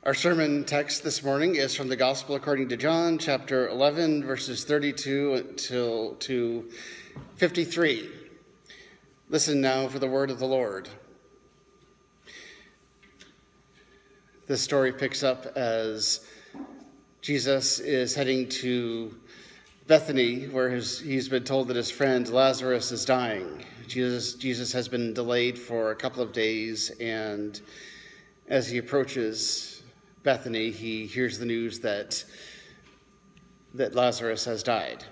Our sermon text this morning is from the Gospel according to John, chapter 11, verses 32 to 53. Listen now for the word of the Lord. This story picks up as Jesus is heading to Bethany, where he's been told that his friend Lazarus is dying. Jesus has been delayed for a couple of days, and as he approaches Bethany, he hears the news that Lazarus has died.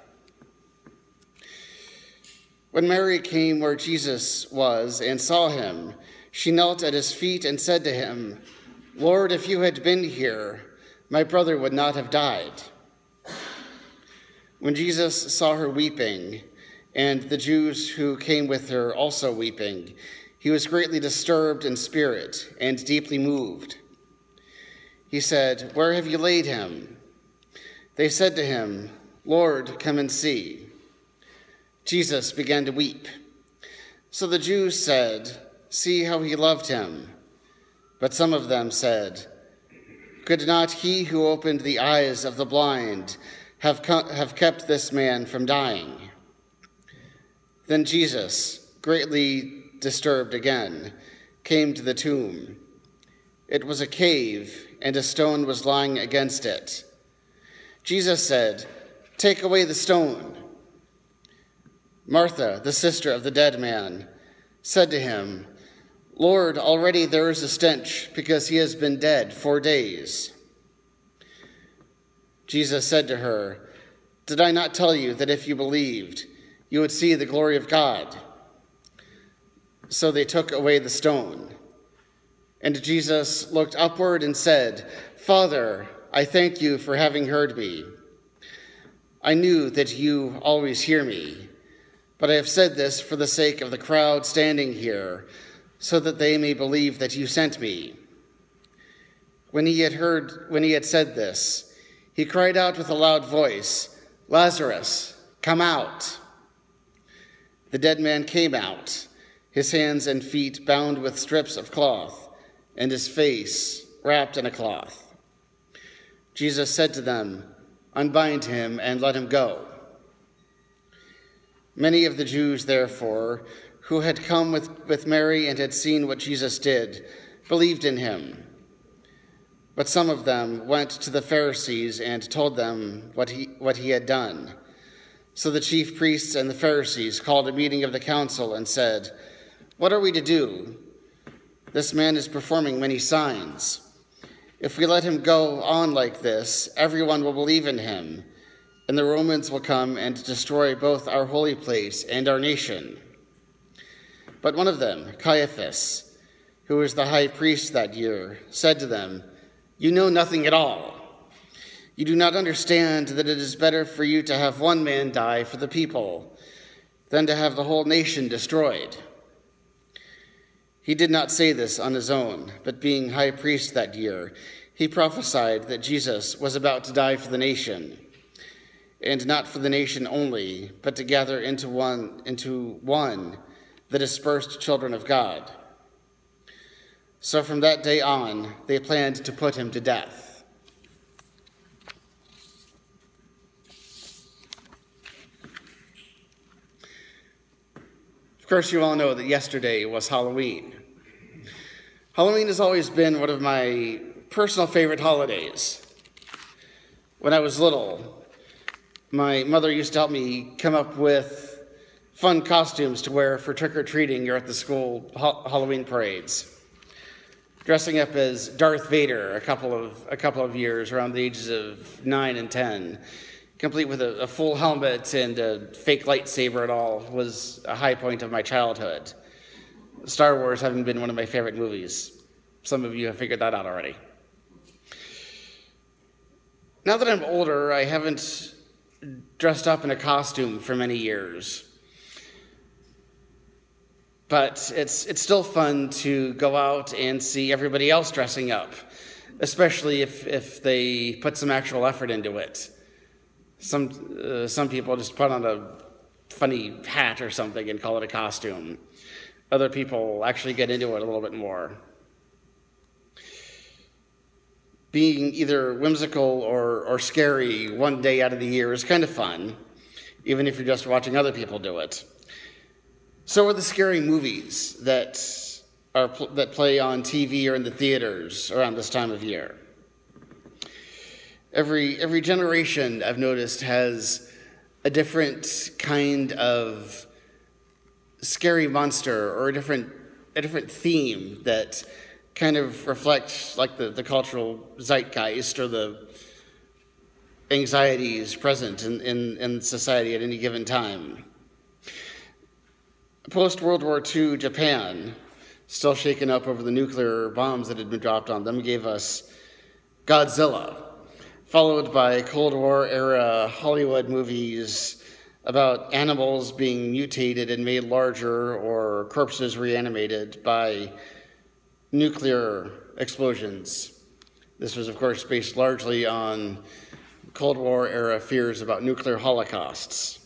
When Mary came where Jesus was and saw him, she knelt at his feet and said to him, "Lord, if you had been here, my brother would not have died." When Jesus saw her weeping, and the Jews who came with her also weeping, he was greatly disturbed in spirit and deeply moved. He said, "Where have you laid him?" They said to him, "Lord, come and see." Jesus began to weep. So the Jews said, "See how he loved him." But some of them said, "Could not he who opened the eyes of the blind have kept this man from dying?" Then Jesus, greatly disturbed again, came to the tomb. It was a cave, and a stone was lying against it. Jesus said, "Take away the stone." Martha, the sister of the dead man, said to him, "Lord, already there is a stench, because he has been dead 4 days." Jesus said to her, "Did I not tell you that if you believed, you would see the glory of God?" So they took away the stone. And Jesus looked upward and said, "Father, I thank you for having heard me. I knew that you always hear me, but I have said this for the sake of the crowd standing here, so that they may believe that you sent me." When he had said this, he cried out with a loud voice, "Lazarus, come out." The dead man came out, his hands and feet bound with strips of cloth, and his face wrapped in a cloth. Jesus said to them, "Unbind him and let him go." Many of the Jews, therefore, who had come with Mary and had seen what Jesus did, believed in him. But some of them went to the Pharisees and told them what he had done. So the chief priests and the Pharisees called a meeting of the council and said, "What are we to do? This man is performing many signs. If we let him go on like this, everyone will believe in him, and the Romans will come and destroy both our holy place and our nation." But one of them, Caiaphas, who was the high priest that year, said to them, "You know nothing at all. You do not understand that it is better for you to have one man die for the people than to have the whole nation destroyed." He did not say this on his own, but being high priest that year, he prophesied that Jesus was about to die for the nation, and not for the nation only, but to gather into one the dispersed children of God. So from that day on, they planned to put him to death. Of course, you all know that yesterday was Halloween. Halloween has always been one of my personal favorite holidays. When I was little, my mother used to help me come up with fun costumes to wear for trick-or-treating or at the school Halloween parades. Dressing up as Darth Vader a couple of years around the ages of 9 and 10, complete with a full helmet and a fake lightsaber and all, was a high point of my childhood. Star Wars having been one of my favorite movies. Some of you have figured that out already. Now that I'm older, I haven't dressed up in a costume for many years. But it's still fun to go out and see everybody else dressing up, especially if they put some actual effort into it. Some people just put on a funny hat or something and call it a costume. Other people actually get into it a little bit more. being either whimsical or scary one day out of the year is kind of fun, even if you're just watching other people do it. So are the scary movies that play on TV or in the theaters around this time of year. Every generation, I've noticed, has a different kind of scary monster or a different theme that kind of reflects like the cultural zeitgeist or the anxieties present in society at any given time. Post-World War II Japan, still shaken up over the nuclear bombs that had been dropped on them, gave us Godzilla, followed by Cold War-era Hollywood movies about animals being mutated and made larger or corpses reanimated by nuclear explosions. This was, of course, based largely on Cold War-era fears about nuclear holocausts.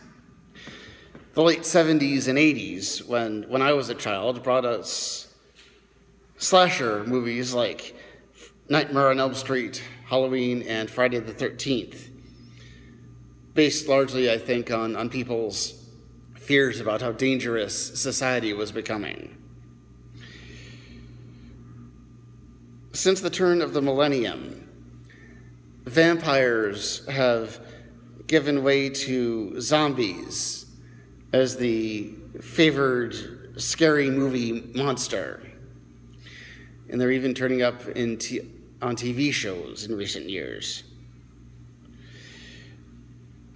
The late 70s and 80s, when I was a child, brought us slasher movies like Nightmare on Elm Street, Halloween, and Friday the 13th, based largely, I think, on people's fears about how dangerous society was becoming. Since the turn of the millennium, vampires have given way to zombies as the favored scary movie monster. And they're even turning up on TV shows in recent years.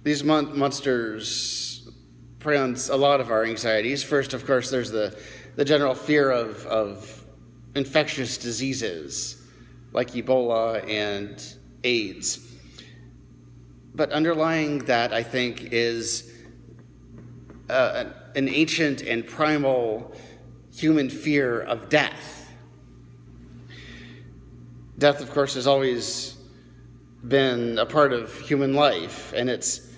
These monsters prey on a lot of our anxieties. First, of course, there's the general fear of infectious diseases like Ebola and AIDS. But underlying that, I think, is an ancient and primal human fear of death. Death, of course, has always been a part of human life, and it's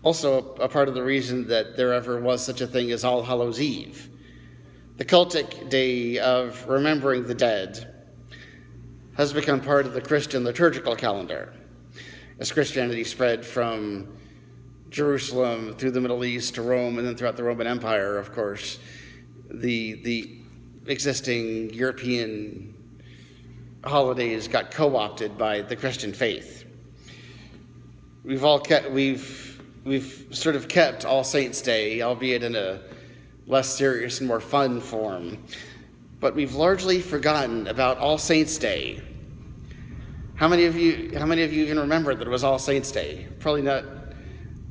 also a part of the reason that there ever was such a thing as All Hallows Eve, the cultic day of remembering the dead. Has become part of the Christian liturgical calendar as Christianity spread from Jerusalem through the Middle East to Rome, and then throughout the Roman Empire, of course. The existing European holidays got co-opted by the Christian faith. We've sort of kept All Saints' Day, albeit in a less serious and more fun form, but we've largely forgotten about All Saints' Day. How many of you even remember that it was All Saints' Day? Probably not.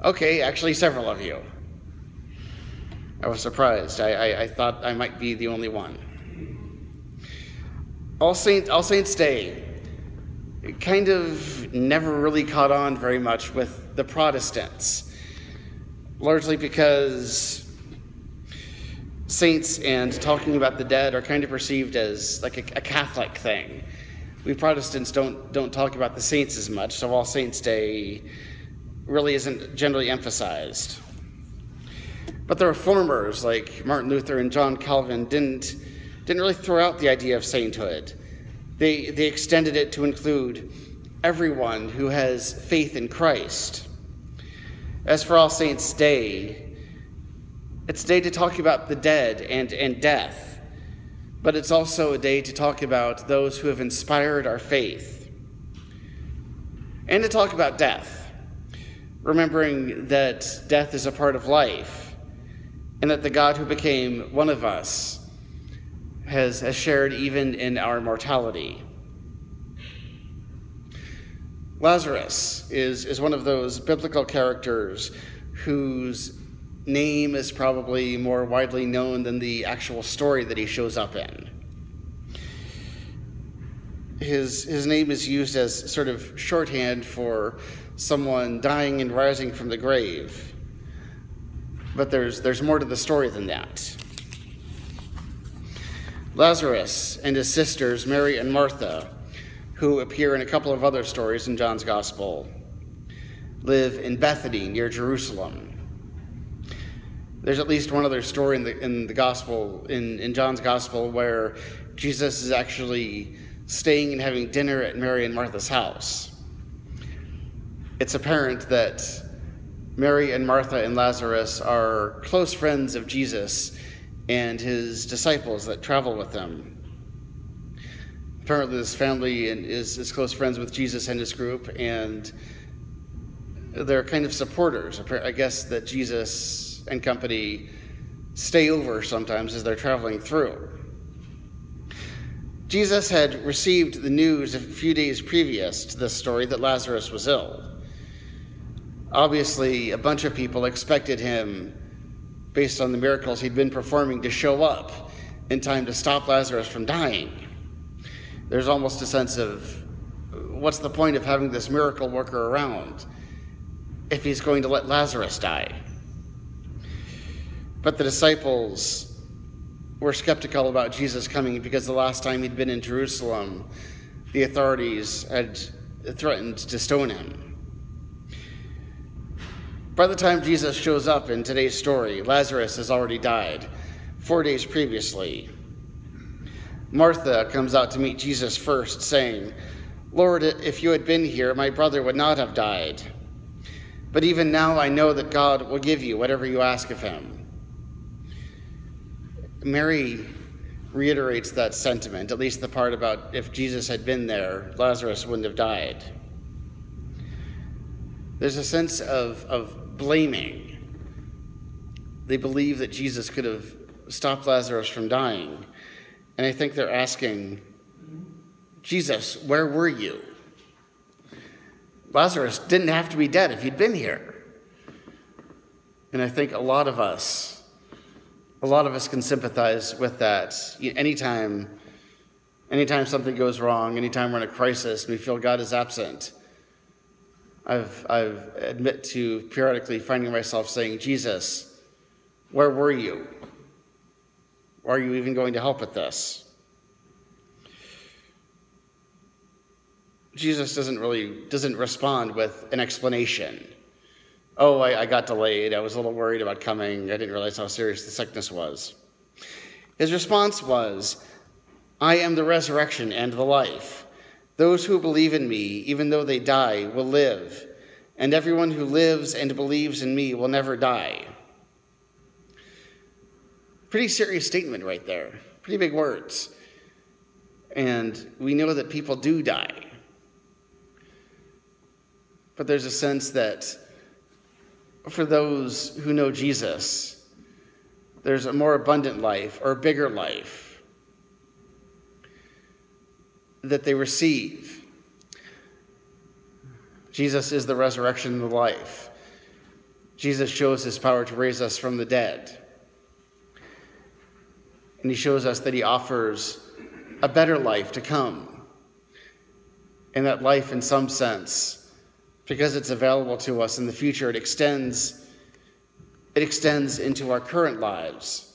Okay, actually several of you. I was surprised. I thought I might be the only one. All Saints' Day kind of never really caught on very much with the Protestants, largely because saints and talking about the dead are kind of perceived as like a Catholic thing. We Protestants don't talk about the saints as much, so All Saints' Day really isn't generally emphasized. But the reformers like Martin Luther and John Calvin didn't really throw out the idea of sainthood. They extended it to include everyone who has faith in Christ. As for All Saints' Day, it's a day to talk about the dead and death, but it's also a day to talk about those who have inspired our faith, and to talk about death, remembering that death is a part of life, and that the God who became one of us has shared even in our mortality. Lazarus is one of those biblical characters whose name is probably more widely known than the actual story that he shows up in. His name is used as sort of shorthand for someone dying and rising from the grave. But there's more to the story than that. Lazarus and his sisters, Mary and Martha, who appear in a couple of other stories in John's Gospel, live in Bethany near Jerusalem. There's at least one other story in the Gospel, in John's Gospel, where Jesus is actually staying and having dinner at Mary and Martha's house. It's apparent that Mary and Martha and Lazarus are close friends of Jesus and his disciples that travel with him. Apparently this family is close friends with Jesus and his group, and they're kind of supporters. I guess that Jesus and company stay over sometimes as they're traveling through. Jesus had received the news a few days previous to this story that Lazarus was ill. Obviously, a bunch of people expected him, based on the miracles he'd been performing, to show up in time to stop Lazarus from dying. There's almost a sense of, what's the point of having this miracle worker around if he's going to let Lazarus die? But the disciples were skeptical about Jesus coming because the last time he'd been in Jerusalem, the authorities had threatened to stone him. By the time Jesus shows up in today's story, Lazarus has already died 4 days previously. Martha comes out to meet Jesus first, saying, "Lord, if you had been here, my brother would not have died. But even now I know that God will give you whatever you ask of him." Mary reiterates that sentiment, at least the part about if Jesus had been there, Lazarus wouldn't have died. There's a sense of blaming. They believe that Jesus could have stopped Lazarus from dying. And I think they're asking, Jesus, where were you? Lazarus didn't have to be dead if he'd been here. And I think a lot of us can sympathize with that. Anytime something goes wrong, anytime we're in a crisis and we feel God is absent, I've admit to periodically finding myself saying, Jesus, where were you? Are you even going to help with this? Jesus doesn't respond with an explanation. Oh, I got delayed. I was a little worried about coming. I didn't realize how serious the sickness was. His response was, I am the resurrection and the life. Those who believe in me, even though they die, will live. And everyone who lives and believes in me will never die. Pretty serious statement right there. Pretty big words. And we know that people do die. But there's a sense that for those who know Jesus, there's a more abundant life or a bigger life that they receive. Jesus is the resurrection and the life. Jesus shows his power to raise us from the dead. And he shows us that he offers a better life to come. And that life, in some sense, because it's available to us in the future, it extends into our current lives.